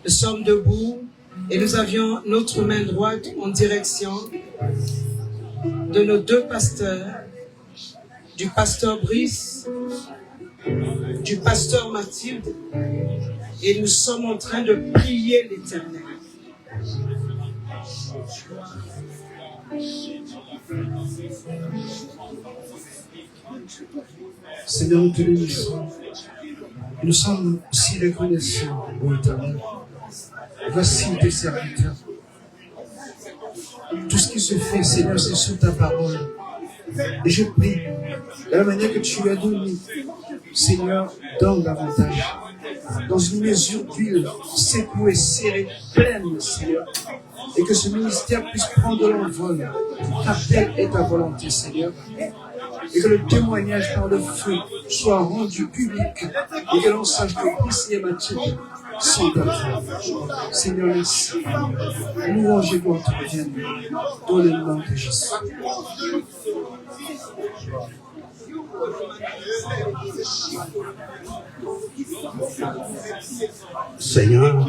Nous sommes debout et nous avions notre main droite en direction de nos 2 pasteurs, du pasteur Brice, du pasteur Mathilde, et nous sommes en train de prier l'Éternel. Seigneur, nous te bénissons. Nous sommes si reconnaissants, ô Éternel. Voici tes serviteurs. Tout ce qui se fait, Seigneur, c'est sous ta parole. Et je prie, de la manière que tu as donné, Seigneur, donne davantage. Dans une mesure d'huile secouée, serrée, pleine, Seigneur. Et que ce ministère puisse prendre l'envol, car telle est ta volonté, Seigneur. Et que le témoignage par le feu soit rendu public et que l'on sache que Christ et Matthieu sont à toi. Seigneur, merci. Louange et gloire te reviennent dans le nom de Jésus. Seigneur,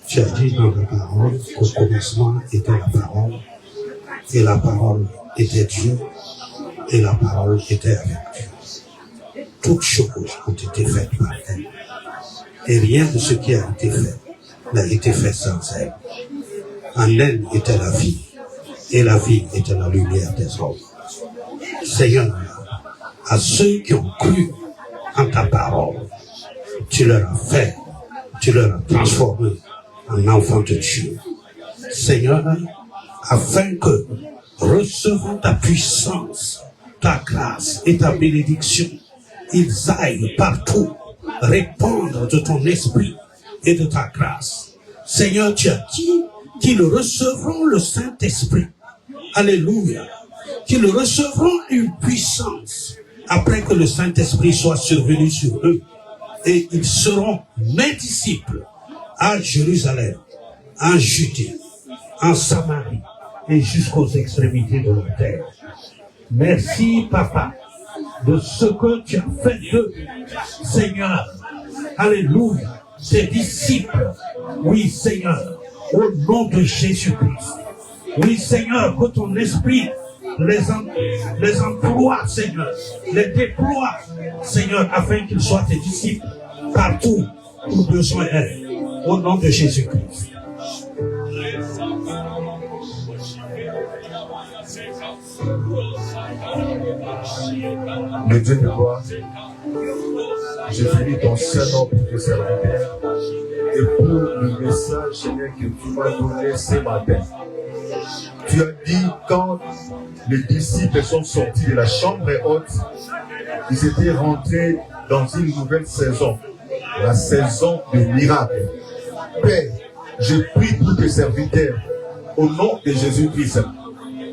tu as dit dans la parole qu'au commencement était la parole, et la parole était Dieu, et la parole était avec Dieu. Toutes choses ont été faites par elle, et rien de ce qui a été fait n'a été fait sans elle. En elle était la vie, et la vie était la lumière des hommes. Seigneur, à ceux qui ont cru en ta parole, tu leur as fait, tu leur as transformé en enfants de Dieu. Seigneur, afin que, recevant ta puissance, ta grâce et ta bénédiction, ils aillent partout répandre de ton esprit et de ta grâce. Seigneur, tu as dit qu'ils recevront le Saint-Esprit. Alléluia. Qu'ils recevront une puissance après que le Saint-Esprit soit survenu sur eux. Et ils seront mes disciples à Jérusalem, en Judée, en Samarie et jusqu'aux extrémités de la terre. Merci, Papa, de ce que tu as fait d'eux, Seigneur. Alléluia. Tes disciples. Oui, Seigneur, au nom de Jésus-Christ. Oui, Seigneur, que ton esprit les emploie, Seigneur, les déploie, Seigneur, afin qu'ils soient tes disciples partout où besoin est. Au nom de Jésus-Christ. Le Dieu de gloire, je bénis ton Saint-Nom pour te servir et pour le message, Seigneur, que tu m'as donné ce matin. Tu as dit quand les disciples sont sortis de la chambre haute, ils étaient rentrés dans une nouvelle saison, la saison des miracles. Père, je prie pour tes serviteurs au nom de Jésus-Christ.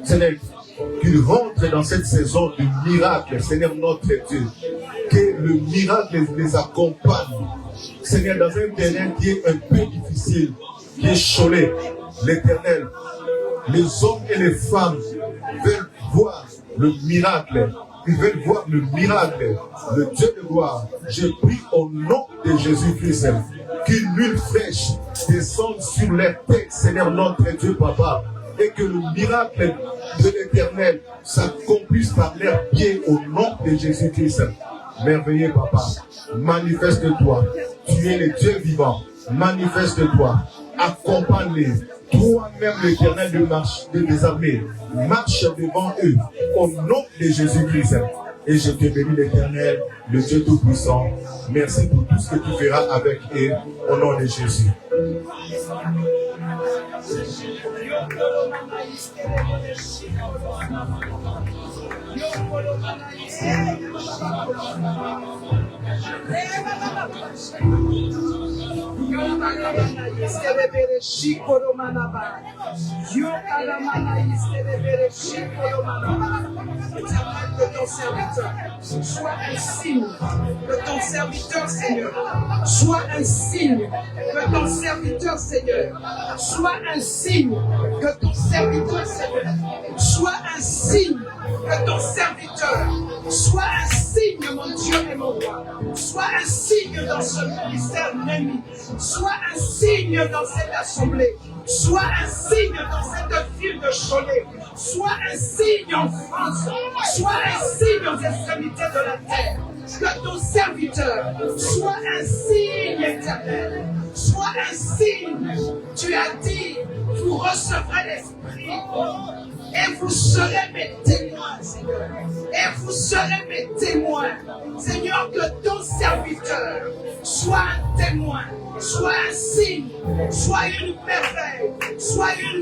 Seigneur, qu'ils rentrent dans cette saison du miracle, Seigneur notre Dieu. Que le miracle les accompagne. Seigneur, dans un terrain qui est un peu difficile, qui est Cholet, l'Éternel, les hommes et les femmes veulent voir le miracle. Ils veulent voir le miracle. Le Dieu de gloire, je prie au nom de Jésus-Christ qu'une huile fraîche descende sur leur tête, Seigneur notre Dieu, Papa, et que le miracle de l'Éternel s'accomplisse par leurs pieds au nom de Jésus-Christ. Merveilleux, Papa, manifeste-toi. Tu es le Dieu vivant. Manifeste-toi. Accompagne-les. Toi-même, l'Éternel des armées, marche devant eux au nom de Jésus-Christ. Et je te bénis, l'Éternel, le Dieu Tout-Puissant. Merci pour tout ce que tu feras avec eux au nom de Jésus. Que ton serviteur soit un signe, que ton serviteur, Seigneur, soit un signe, que ton serviteur, Seigneur, soit un signe, que ton serviteur, Seigneur, soit un signe, que ton serviteur soit un signe, mon Dieu et mon roi, soit un signe dans ce ministère Némi, soit un signe dans cette assemblée, soit un signe dans cette ville de Cholet, soit un signe en France, soit un signe aux extrémités de la terre. Que ton serviteur soit un signe éternel, soit un signe. Tu as dit, vous recevrez l'Esprit et vous serez mes témoins. Seigneur. Et vous serez mes témoins. Seigneur, que ton serviteur soit un témoin, soit un signe, soit une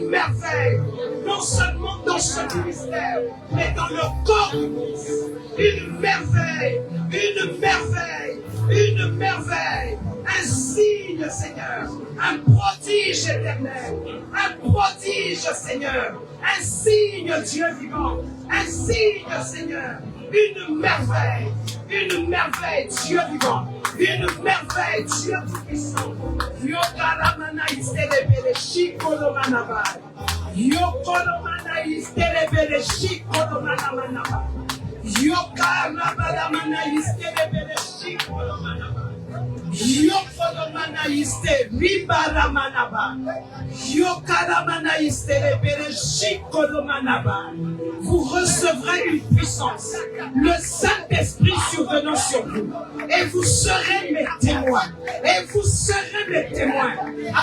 merveille, non seulement dans ce ministère, mais dans le corps du Christ. Une merveille, un signe, Seigneur, un prodige éternel, un prodige, Seigneur, un signe, Dieu vivant, un signe, Seigneur, une merveille, Dieu vivant, une merveille, Dieu tout-puissant. Yokaramana istelebele shikolomanaba. Yokolomana istelebele shikolomanaba. Yokaramana istelebele shikolomanaba. Yokolomana iste ribaramanaba. Yokaramana istelebele shikolomanaba. Vous recevrez une puissance, le Saint-Esprit survenant sur vous, et vous serez mes témoins,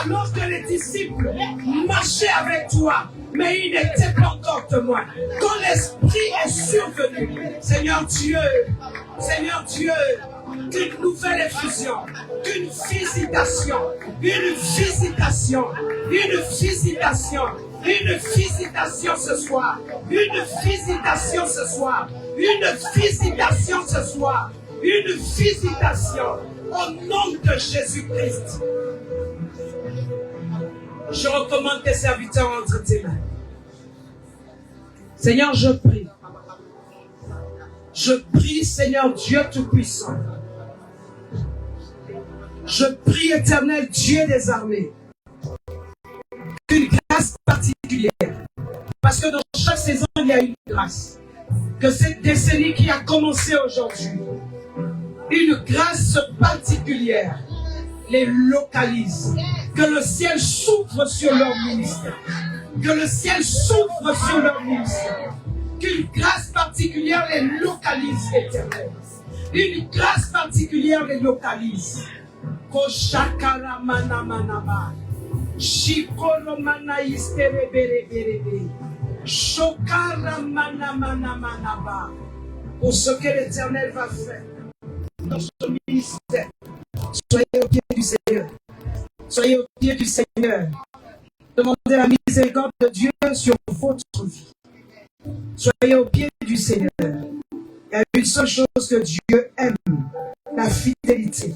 alors que les disciples marchaient avec toi, mais ils n'étaient pas encore témoins. Quand l'Esprit est survenu, Seigneur Dieu, qu'une nouvelle effusion, qu'une visitation ce soir, au nom de Jésus-Christ. Je recommande tes serviteurs entre tes mains. Seigneur, je prie, Seigneur Dieu Tout-Puissant. Je prie, éternel Dieu des armées, qu'une grâce particulière, parce que dans chaque saison, il y a une grâce, que cette décennie qui a commencé aujourd'hui, une grâce particulière les localise, que le ciel s'ouvre sur leur ministère, qu'une grâce particulière les localise, éternel, une grâce particulière les localise. Koshakara mana manaba, shikoro mana istere bere bere bere, shokara mana mana manaba. Pour ce que l'Éternel va faire dans ce ministère, soyez au pied du Seigneur, soyez au pied du Seigneur. Demandez la miséricorde de Dieu sur votre vie. Soyez au pied du Seigneur. Il y a une seule chose que Dieu aime, la fidélité.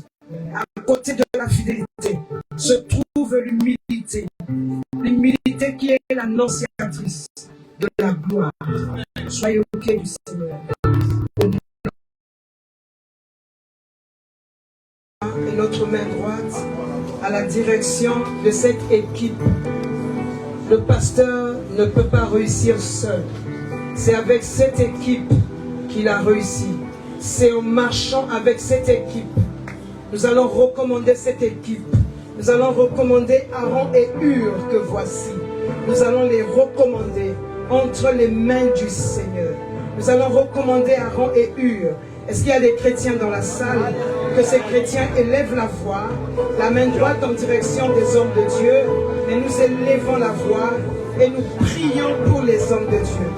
À côté de la fidélité se trouve l'humilité. L'humilité qui est l'annonciatrice de la gloire. Soyez au pied du Seigneur. Et notre main droite à la direction de cette équipe. Le pasteur ne peut pas réussir seul. C'est avec cette équipe qu'il a réussi. C'est en marchant avec cette équipe. Nous allons recommander cette équipe. Nous allons recommander Aaron et Hur que voici. Nous allons les recommander entre les mains du Seigneur. Nous allons recommander Aaron et Hur. Est-ce qu'il y a des chrétiens dans la salle? Que ces chrétiens élèvent la voix, la main droite en direction des hommes de Dieu, et nous élevons la voix et nous prions pour les hommes de Dieu.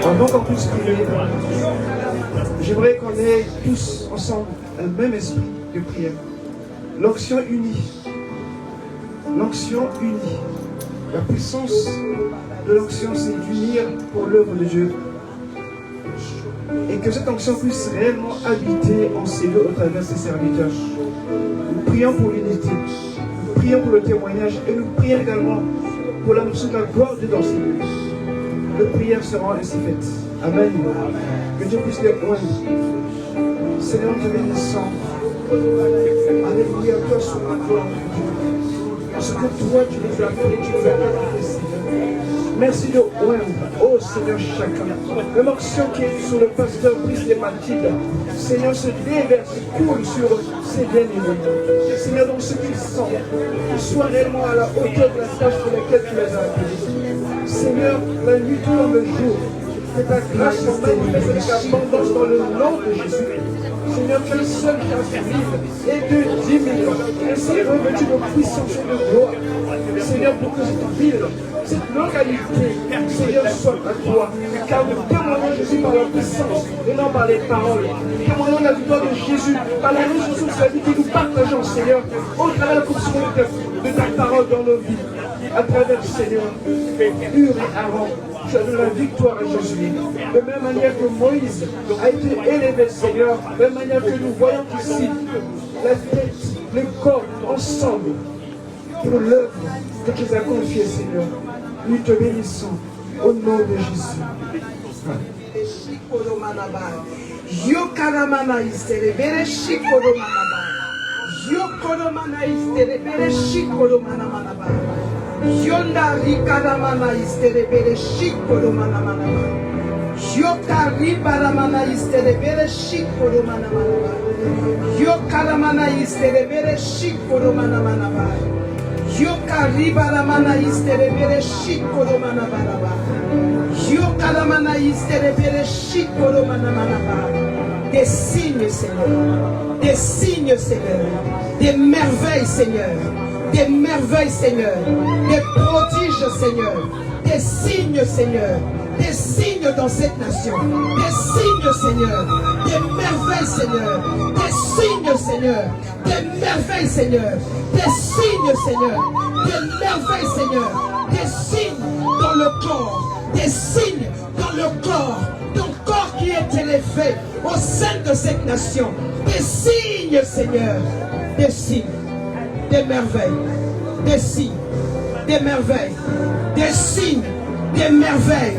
Pendant qu'on puisse prier, j'aimerais qu'on ait tous ensemble un même esprit de prière. L'onction unie. L'onction unie. La puissance de l'onction, c'est d'unir pour l'œuvre de Dieu. Et que cette onction puisse réellement habiter en ces lieux au travers de ses serviteurs. Nous prions pour l'unité. Nous prions pour le témoignage. Et nous prions également pour l'annonce de la gloire de Dieu dans ces lieux. Les prières seront ainsi faites. Amen. Que Dieu puisse les oindre. Seigneur, tu es bénissant. Alléluia, toi sur la gloire de Dieu. Parce que toi, tu nous as appelés, tu nous as appelés, Seigneur. Merci de oindre, oh Seigneur, chacun. L'onction qui est sur le pasteur Brice de Mathilde, Seigneur, se déverse, coule sur ses bien-aimés. Seigneur, dans ce qu'ils sentent, qu'ils soient réellement à la hauteur de la tâche pour laquelle tu les as appelés. Seigneur, la nuit comme le jour, Que ta grâce s'emmène avec abondance dans le nom de Jésus. Seigneur, tu es le seul qui a fait vivre et de 10 millions. Ainsi revêtu de puissance et de gloire. Seigneur, pour que cette ville, cette localité, Seigneur, soit à toi. Car nous témoignons Jésus par la puissance et non par les paroles. Nous témoignons la victoire de Jésus par la résurrection de sa vie que nous partageons, Seigneur, au travers de la construction de ta parole dans nos vies. À travers, Seigneur, Hur et Aaron, tu as donné la victoire à Josué. De même manière que Moïse a été élevé, Seigneur, de même manière que nous voyons ici la tête, le corps ensemble pour l'œuvre que tu nous as confiée, Seigneur. Nous te bénissons au nom de Jésus. Yonda rikaramana isterebere shikoro mana mana mana. Yoka ribaramana isterebere shikoro mana mana mana. Yokaramana isterebere shikoro mana mana mana. Yoka ribaramana isterebere shikoro mana mana mana. Yokaramana isterebere shikoro mana mana mana. Des signes, Seigneur. Des signes, Seigneur. Des merveilles, Seigneur. Des merveilles, Seigneur, des prodiges, Seigneur, des signes, Seigneur, des signes dans cette nation, des signes, Seigneur, des merveilles, Seigneur, des signes, Seigneur, des merveilles, Seigneur, des signes, Seigneur, des merveilles, Seigneur, des signes dans le corps, des signes dans le corps, ton corps qui est élevé au sein de cette nation, des signes, Seigneur, des signes. Des merveilles, des signes, des merveilles, des signes, des merveilles,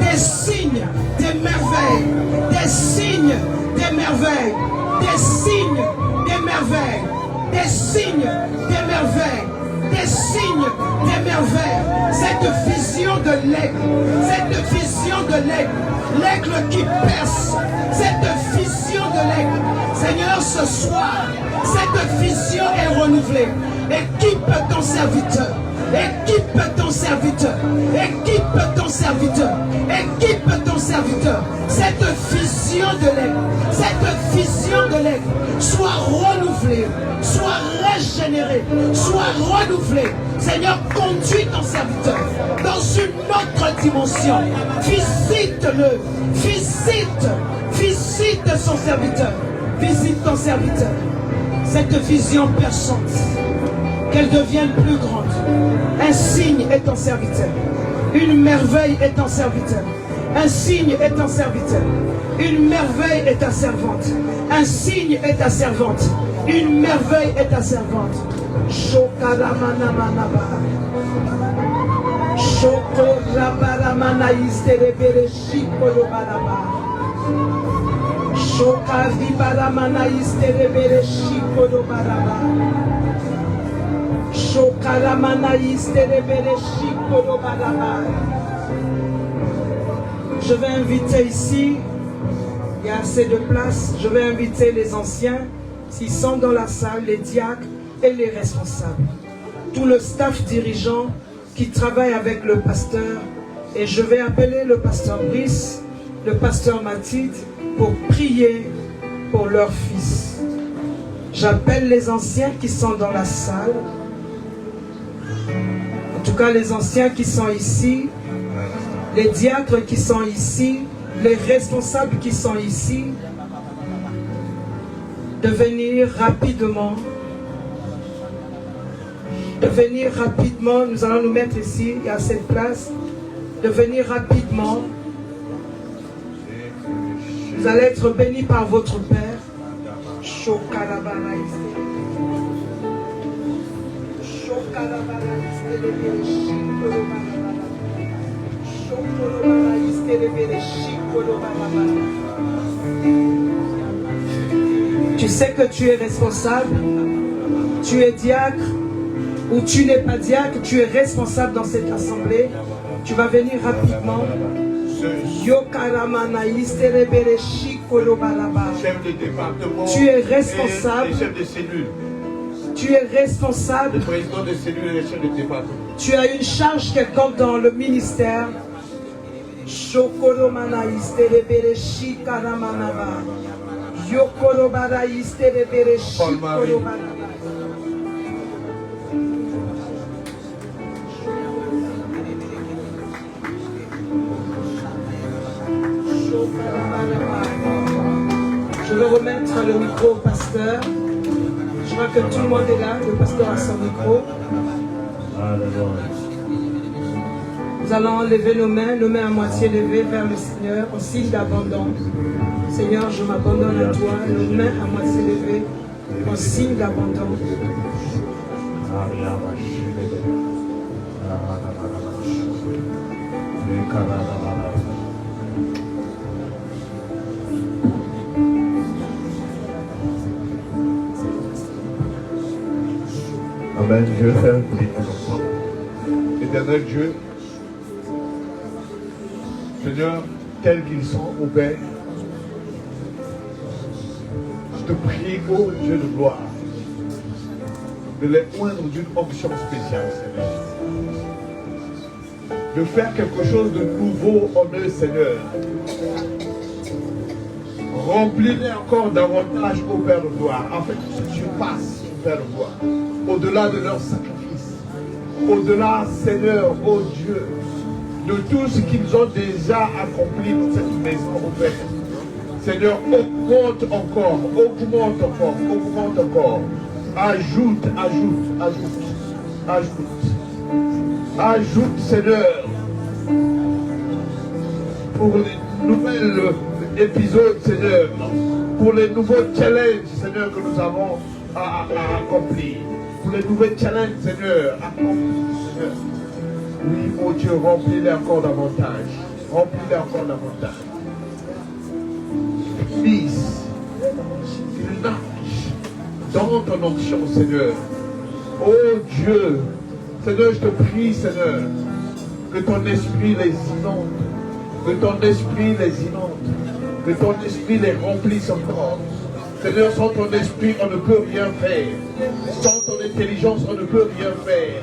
des signes, des merveilles, des signes, des merveilles, des signes, des merveilles, des signes, des merveilles, des signes, des merveilles. Cette vision de l'aigle, cette vision de l'aigle, l'aigle qui perce, cette vision de l'aigle. Seigneur, ce soir, cette vision est renouvelée. Équipe ton serviteur. Équipe ton serviteur. Équipe ton serviteur. Équipe ton serviteur. Cette vision de l'aigle, cette vision de l'aigle soit renouvelée, soit régénérée, soit renouvelée. Seigneur, conduis ton serviteur dans une autre dimension. Visite-le. Visite son serviteur. Visite ton serviteur. Cette vision perçante, qu'elle devienne plus grande. Un signe est ton serviteur. Une merveille est ton serviteur. Un signe est ton serviteur. Une merveille est ta servante. Un signe est ta servante. Une merveille est ta servante. Shokaramana manaba. Shokorabaramana isterebere shikolobaraba. Shokaribaramana isterebere shikolobaraba. Shokaramana isterebere shikolobaraba. Je vais inviter ici, il y a assez de place, je vais inviter les anciens, s'ils sont dans la salle, les diacres et les responsables. Tout le staff dirigeant qui travaille avec le pasteur. Et je vais appeler le pasteur Brice, le pasteur Mathilde, pour prier pour leur fils. J'appelle les anciens qui sont dans la salle. En tout cas, les anciens qui sont ici, les diacres qui sont ici, les responsables qui sont ici, de venir rapidement. De venir rapidement, nous allons nous mettre ici, il y a cette place, de venir rapidement. Vous allez être bénis par votre Père. Tu sais que tu es responsable, tu es diacre, ou tu n'es pas diacre, tu es responsable dans cette assemblée. Tu vas venir rapidement. Chef de département, tu es responsable. Les chefs de cellule. Tu es responsable. Le président de cellule et les chefs de département. Tu as une charge quelconque dans le ministère. Shokoro mana istere bere shikara manaba. Yokoro bara istere bere shikoro manaba. Je vais remettre le micro au pasteur. Je vois que tout le monde est là. Le pasteur a son micro. Nous allons lever nos mains à moitié levées vers le Seigneur, en signe d'abandon. Seigneur, je m'abandonne à toi, nos mains à moitié levées, en signe d'abandon. Amen. Je vais faire une prière. Éternel Dieu, Seigneur, tels qu'ils sont au Père, je te prie, ô Dieu de gloire, de les oindre d'une onction spéciale, Seigneur. De faire quelque chose de nouveau en eux, Seigneur. Remplis-les encore davantage, ô Père de gloire, afin que tu passes, ô Père de gloire, au-delà de leur sacrifice, au-delà, Seigneur, ô Dieu, de tout ce qu'ils ont déjà accompli dans cette maison, ô Père. Seigneur, augmente encore, augmente encore, augmente encore. Ajoute, ajoute, ajoute, ajoute. Ajoute, Seigneur, pour les nouvelles épisodes, Seigneur, pour les nouveaux challenges, Seigneur, que nous avons à accomplir. Pour les nouveaux challenges, Seigneur, accomplis, Seigneur. Oui, mon Dieu, remplis-les encore davantage. Remplis-les encore davantage. Fils, qu'il nage dans ton onction, Seigneur. Oh Dieu, Seigneur, je te prie, Seigneur, que ton esprit les inonde, que ton esprit les inonde, que ton esprit les remplisse encore. Seigneur, sans ton esprit, on ne peut rien faire. Sans ton intelligence, on ne peut rien faire.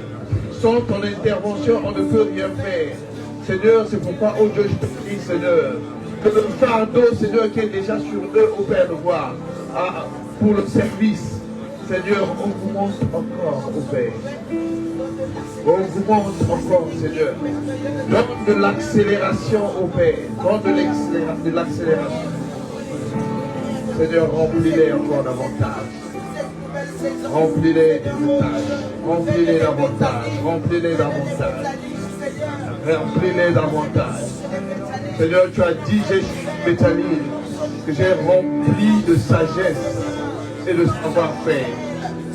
Sans ton intervention, on ne peut rien faire. Seigneur, c'est pourquoi, oh Dieu, je te prie, Seigneur, que le fardeau, Seigneur, qui est déjà sur eux, au Père de gloire, pour le service, Seigneur, augmente encore, au Père. Augmente encore, Seigneur. Donne de l'accélération, au Père. Donne de l'accélération. Seigneur, remplis-les encore davantage. Remplis-les davantage. Remplis-les davantage. Remplis-les davantage. Remplis-les davantage. Seigneur, tu as dit, j'ai Béthanie, que j'ai rempli de sagesse et de savoir-faire.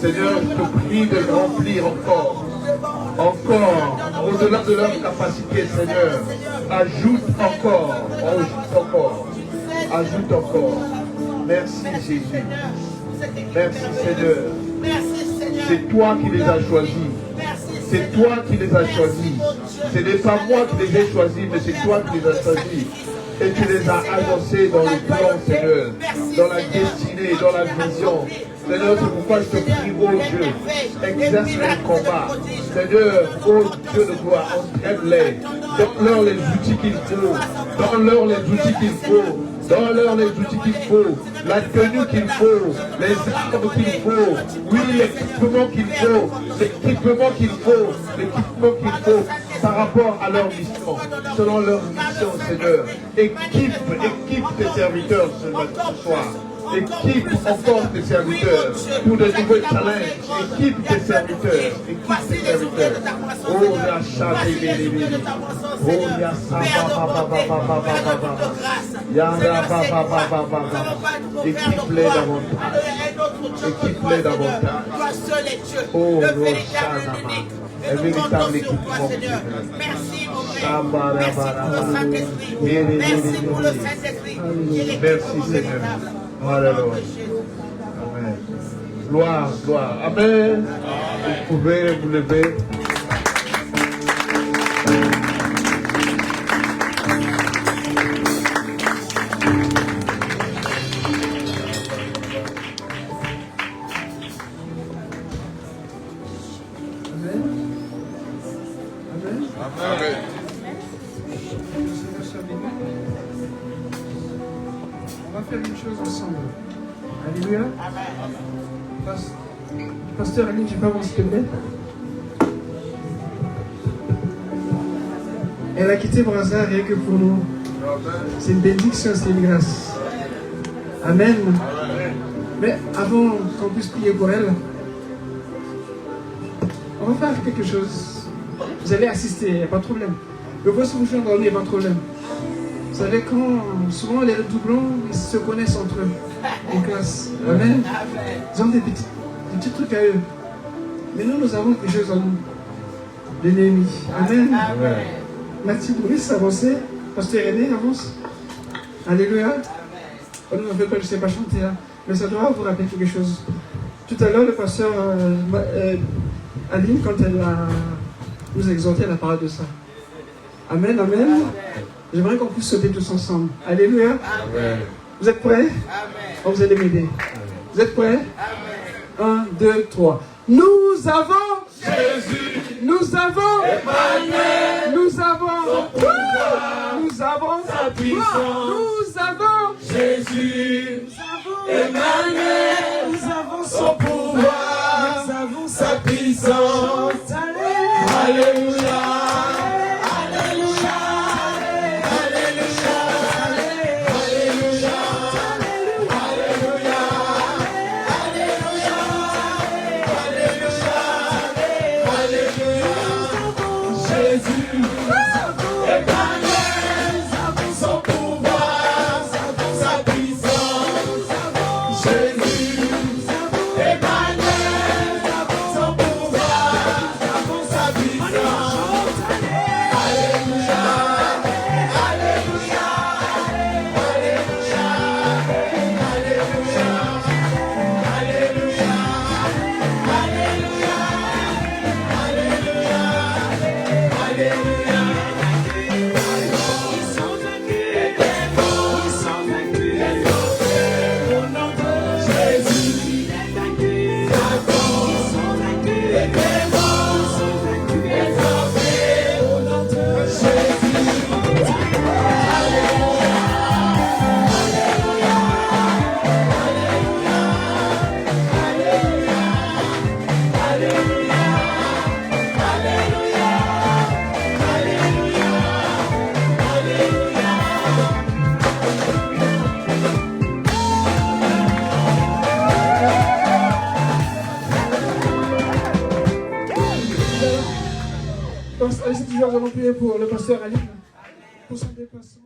Seigneur, je te prie de le remplir encore. Encore, au-delà de leur capacité, Seigneur. Ajoute encore. Ajoute encore. Ajoute encore. Merci Jésus. Merci Seigneur. C'est toi qui les as choisis. C'est toi qui les as choisis. Ce n'est pas moi qui les ai choisis, mais c'est toi qui les as choisis. Et tu les as agencés dans le plan, Seigneur, dans la destinée, dans la vision. Seigneur, c'est pourquoi je te prie, oh Dieu, exerce le combat. Seigneur, oh Dieu de gloire, entraîne-les. Donne-leur les outils qu'il faut. Donne-leur les outils qu'il faut. Donne-leur les outils qu'il faut, la tenue qu'il faut, les armes qu'il faut, oui, l'équipement qu'il faut, par rapport à leur mission, selon leur mission, Seigneur. Équipe tes serviteurs ce soir. Équipe encore tes serviteurs pour de nouveaux challenges. Équipe tes serviteurs. Équipe tes serviteurs. Oh, la chatte et oh, ya équipe-les davantage. Équipe-les davantage. Oh, un véritable équipement. Merci pour le Saint-Esprit. Merci Seigneur. Alléluia. Amen. Gloire, gloire. Amen. Vous pouvez vous lever. quelque chose ensemble. Alléluia. Pasteur Ali, tu peux avancer s'il te plaît. Elle a quitté Brazza rien que pour nous. C'est une bénédiction, c'est une grâce. Amen. Mais avant qu'on puisse prier pour elle, on va faire quelque chose. Vous allez assister, il n'y a pas de problème. Le voici vous joindre, il n'y a pas de problème. Vous savez, quand souvent les doublons, ils se connaissent entre eux, en classe. Amen. Ils ont des petits trucs à eux. Mais nous avons quelque chose en nous. L'ennemi. Amen. Mathieu Boris, avancez. Pasteur René, avance. Alléluia. Oh non, je ne sais pas chanter là. Mais ça doit vous rappeler quelque chose. Tout à l'heure, le pasteur Aline, quand elle a nous exhorté, elle a parlé de ça. Amen, amen. J'aimerais qu'on puisse sauter tous ensemble. Alléluia. Amen. Vous êtes prêts? Oh, vous allez m'aider. Vous êtes prêts? 1, 2, 3. Nous avons Jésus. Nous avons Emmanuel. Nous avons nous avons sa puissance. Nous avons Jésus. Nous avons Emmanuel. Nous avons son pouvoir. Nous avons sa puissance. Alléluia. Nous allons prier pour le pasteur Ali, pour son déplacement.